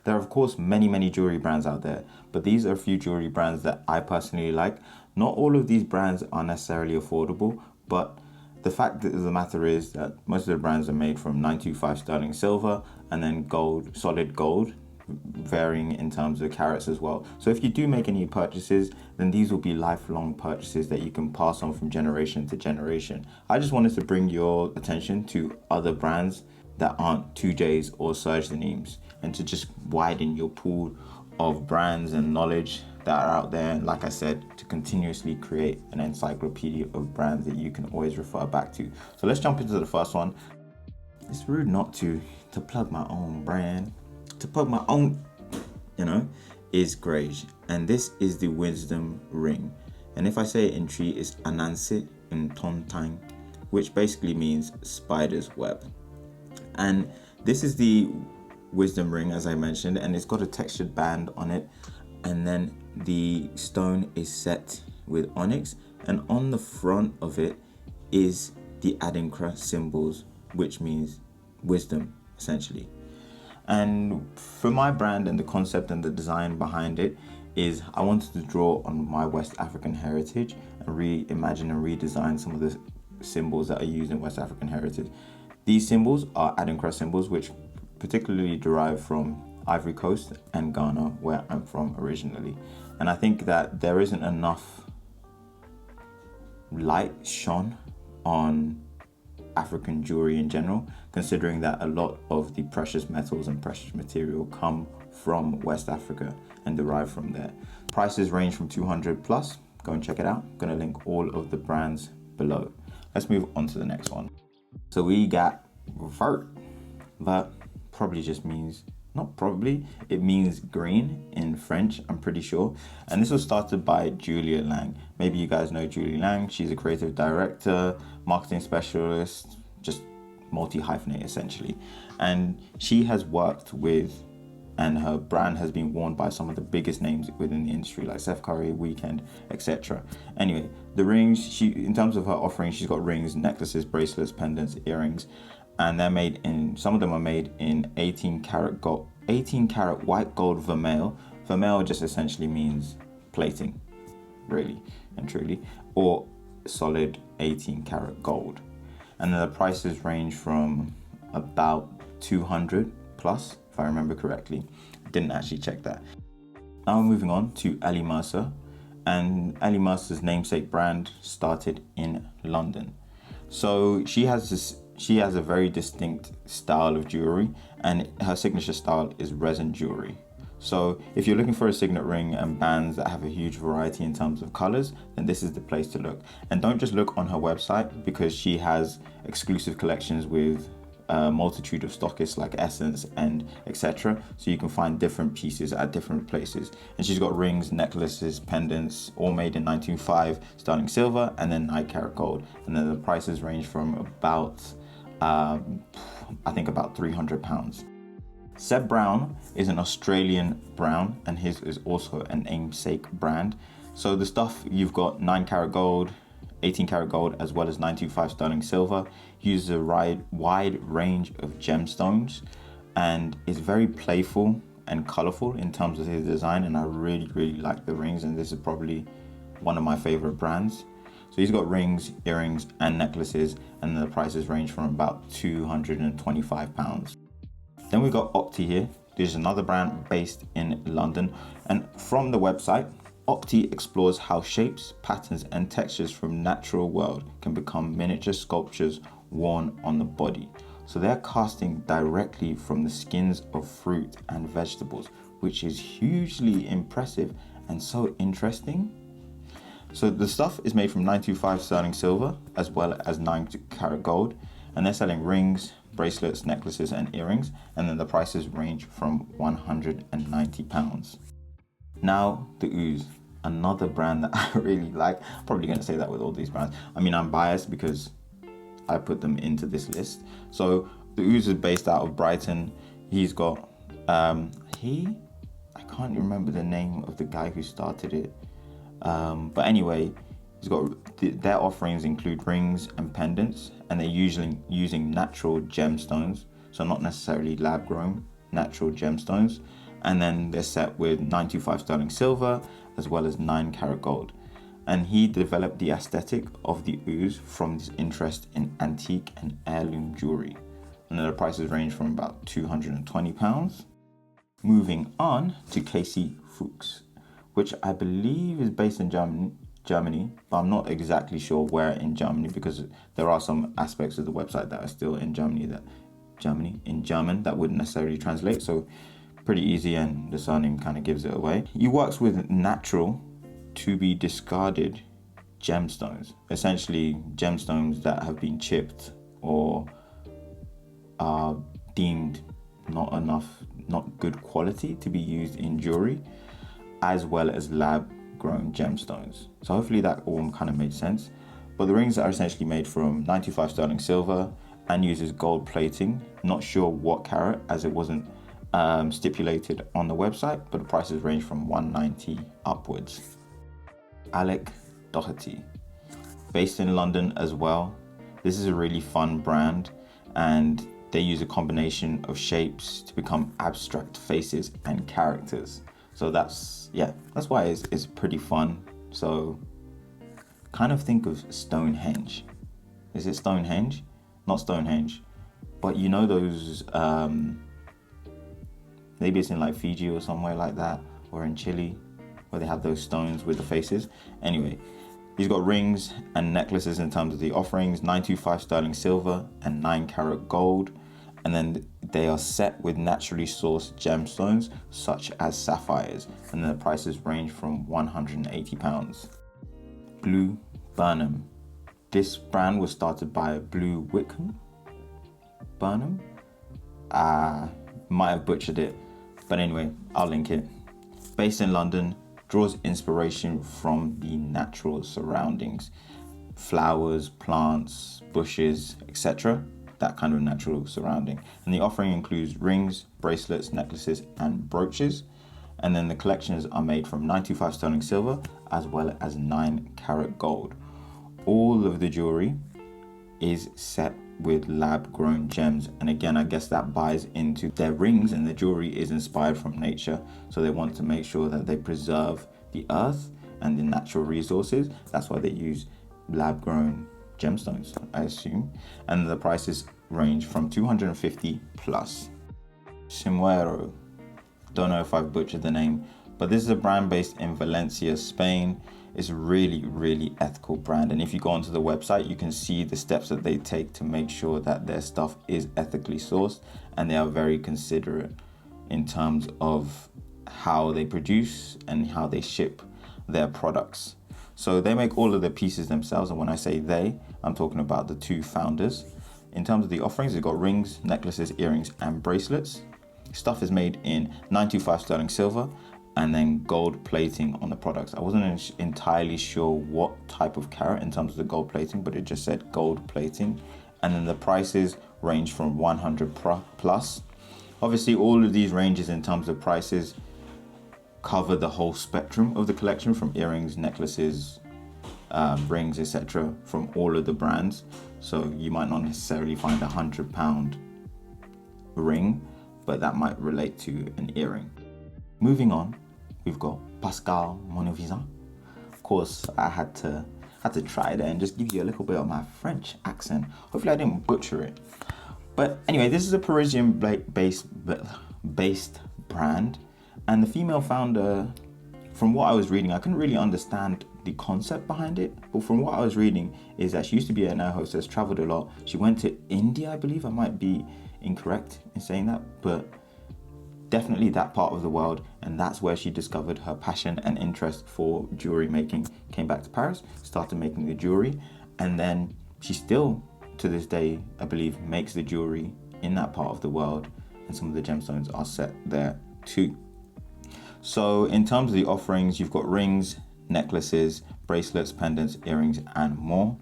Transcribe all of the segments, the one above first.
There are of course many jewelry brands out there, but these are a few jewelry brands that I personally like. Not all of these brands are necessarily affordable, but the fact of the matter is that most of the brands are made from 925 sterling silver and then gold, solid gold, varying in terms of carats as well. So if you do make any purchases, then these will be lifelong purchases that you can pass on from generation to generation. I just wanted to bring your attention to other brands that aren't 2Js or Serge the Nemes, and to just widen your pool of brands and knowledge that are out there. And like I said, to continuously create an encyclopedia of brands that you can always refer back to. So let's jump into the first one. It's rude not to plug my own brand, to plug my own, is Grage. And this is the Wisdom Ring. And if I say it in Tree, it's Anansit in Tontang, which basically means spider's web. And this is the Wisdom Ring, as I mentioned, and it's got a textured band on it, and then the stone is set with onyx, and on the front of it is the Adinkra symbols, which means wisdom essentially. And for my brand, and the concept and the design behind it is, I wanted to draw on my West African heritage and reimagine and redesign some of the symbols that are used in West African heritage. These symbols are Adinkra symbols, which particularly derive from Ivory Coast and Ghana, where I'm from originally. And I think that there isn't enough light shone on African jewelry in general, considering that a lot of the precious metals and precious material come from West Africa and derive from there. Prices range from 200 plus. Go and check it out. I'm gonna link all of the brands below. Let's move on to the next one. So we got Vert. Vert probably just means, not probably, it means green in French, I'm pretty sure. And this was started by Julia Lang. Maybe you guys know Julia Lang. She's a creative director, marketing specialist, just multi-hyphenate essentially. And she has worked with, and her brand has been worn by some of the biggest names within the industry, like Seth Curry, Weeknd, etc. Anyway, the rings, in terms of her offering, she's got rings, necklaces, bracelets, pendants, earrings, and they're made in, some of them are made in 18 karat gold, 18 karat white gold vermeil. Vermeil just essentially means plating, really and truly, or solid 18 karat gold. And then the prices range from about 200 plus, if I remember correctly. I didn't actually check that. Now we're moving on to Ali Mercer. And Ali Mercer's namesake brand started in London. So she has a very distinct style of jewelry, and her signature style is resin jewelry. So if you're looking for a signet ring and bands that have a huge variety in terms of colors, then this is the place to look. And don't just look on her website, because she has exclusive collections with a multitude of stockists like Essence and etc. So you can find different pieces at different places. And she's got rings, necklaces, pendants, all made in 1905 sterling silver and then 9 karat gold. And then the prices range from about I think about £300. Seb Brown is an Australian brown, and his is also a namesake brand. So the stuff, you've got 9 karat gold, 18 karat gold, as well as 925 sterling silver. Uses a wide range of gemstones and is very playful and colorful in terms of his design. And I really like the rings, and this is probably one of my favorite brands. So he's got rings, earrings, and necklaces, and the prices range from about £225. Then we've got Opti here. This is another brand based in London. And from the website, Opti explores how shapes, patterns, and textures from natural world can become miniature sculptures worn on the body. So they're casting directly from the skins of fruit and vegetables, which is hugely impressive and so interesting. So the stuff is made from 925 sterling silver as well as 9 karat gold, and they're selling rings, bracelets, necklaces, and earrings, and then the prices range from £190. Now the Ooze, another brand that I really like. Probably going to say that with all these brands. I mean, I'm biased because I put them into this list. So the Ooze is based out of Brighton. He's got I can't remember the name of the guy who started it. But anyway, he's got their offerings include rings and pendants, and they're usually using natural gemstones, so not necessarily lab grown, natural gemstones. And then they're set with 925 sterling silver as well as 9 karat gold. And he developed the aesthetic of the ooze from his interest in antique and heirloom jewelry. And the prices range from about £220. Moving on to Casey Fuchs, which I believe is based in Germany, but I'm not exactly sure where in Germany, because there are some aspects of the website that are still in German that wouldn't necessarily translate. So pretty easy, and the surname kind of gives it away. He works with natural to be discarded gemstones, essentially gemstones that have been chipped or are deemed not good quality to be used in jewelry, as well as lab grown gemstones. So hopefully that all kind of made sense. But the rings are essentially made from 95 sterling silver and uses gold plating. Not sure what carat, as it wasn't stipulated on the website, but the prices range from 190 upwards. Alec Doherty, based in London as well. This is a really fun brand, and they use a combination of shapes to become abstract faces and characters. So that's why it's pretty fun. So kind of think of Stonehenge. Is it Stonehenge? Not Stonehenge, but you know those, maybe it's in like Fiji or somewhere like that, or in Chile, where they have those stones with the faces. Anyway, he's got rings and necklaces in terms of the offerings, 925 sterling silver and 9 karat gold. And then they are set with naturally sourced gemstones such as sapphires, and the prices range from £180. Blue Burnham. This brand was started by Blue Wickham Burnham. Might have butchered it, but anyway, I'll link it. Based in London, draws inspiration from the natural surroundings, flowers, plants, bushes, etc. That kind of natural surrounding. And the offering includes rings, bracelets, necklaces, and brooches. And then the collections are made from 95 sterling silver as well as 9 karat gold. All of the jewelry is set with lab grown gems, and again, I guess that buys into their rings, and the jewelry is inspired from nature, so they want to make sure that they preserve the earth and the natural resources. That's why they use lab grown gemstones, I assume, and the prices range from 250 plus. Simuero, don't know if I've butchered the name, but this is a brand based in Valencia, Spain. It's a really ethical brand, and if you go onto the website, you can see the steps that they take to make sure that their stuff is ethically sourced, and they are very considerate in terms of how they produce and how they ship their products. So they make all of the pieces themselves, and when I say they, I'm talking about the two founders. In terms of the offerings, they've got rings, necklaces, earrings, and bracelets. Stuff is made in 925 sterling silver and then gold plating on the products. I wasn't entirely sure what type of carat in terms of the gold plating, but it just said gold plating. And then the prices range from 100 plus. Obviously, all of these ranges in terms of prices cover the whole spectrum of the collection, from earrings, necklaces, rings, etc., from all of the brands. So you might not necessarily find £100 ring, but that might relate to an earring. Moving on, we've got Pascal Monovisan. Of course, I had to try that and just give you a little bit of my French accent. Hopefully I didn't butcher it. But anyway, this is a Parisian based brand, and the female founder, from what I was reading, I couldn't really understand the concept behind it, but from what I was reading is that she used to be an air hostess, traveled a lot. She went to India, I believe. I might be incorrect in saying that, but definitely that part of the world, and that's where she discovered her passion and interest for jewelry making. Came back to Paris, started making the jewelry, and then she still, to this day, I believe, makes the jewelry in that part of the world, and some of the gemstones are set there too. So in terms of the offerings, you've got rings, necklaces, bracelets, pendants, earrings, and more.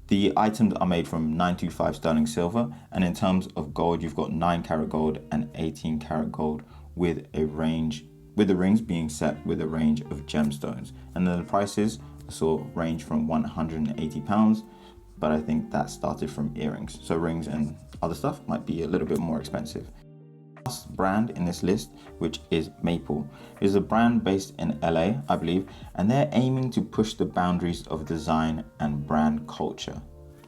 The items are made from 925 sterling silver, and in terms of gold, you've got 9 karat gold and 18 karat gold, with the rings being set with a range of gemstones. And then the prices range from £180, but I think that started from earrings. So rings and other stuff might be a little bit more expensive. Last brand in this list, which is Maple. It is a brand based in LA, I believe, and they're aiming to push the boundaries of design and brand culture,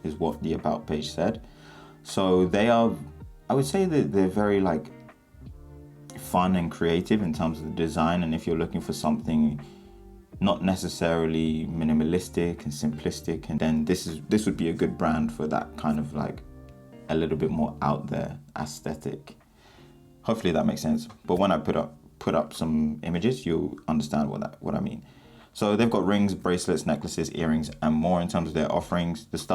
is what the about page said. So they are, I would say that they're very like fun and creative in terms of the design, and if you're looking for something not necessarily minimalistic and simplistic, and then this would be a good brand for that kind of like a little bit more out there aesthetic. Hopefully that makes sense. But when I put up some images, you'll understand what I mean. So they've got rings, bracelets, necklaces, earrings, and more in terms of their offerings. The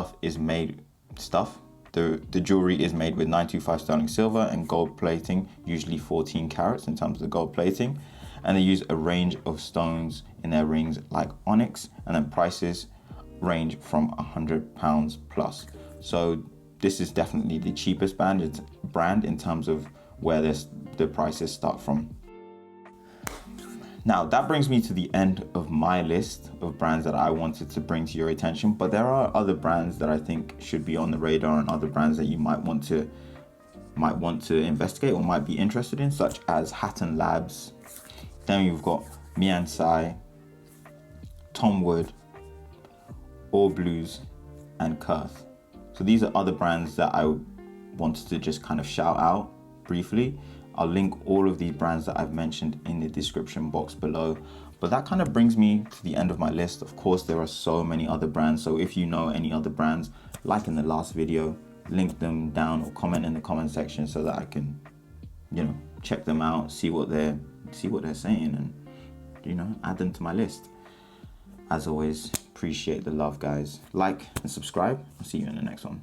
jewelry is made with 925 sterling silver and gold plating, usually 14 carats in terms of the gold plating. And they use a range of stones in their rings like onyx, and then prices range from £100 plus. So this is definitely the cheapest brand in terms of where the prices start from. Now that brings me to the end of my list of brands that I wanted to bring to your attention, but there are other brands that I think should be on the radar, and other brands that you might want to investigate or might be interested in, such as Hatton Labs. Then you've got Miansai, Tom Wood, All Blues, and Kurth. So these are other brands that I wanted to just kind of shout out briefly. I'll link all of these brands that I've mentioned in the description box below. But that kind of brings me to the end of my list. Of course, there are so many other brands. So if you know any other brands, like in the last video, link them down or comment in the comment section so that I can, check them out, see what they're saying, and, add them to my list. As always, appreciate the love, guys. Like and subscribe. I'll see you in the next one.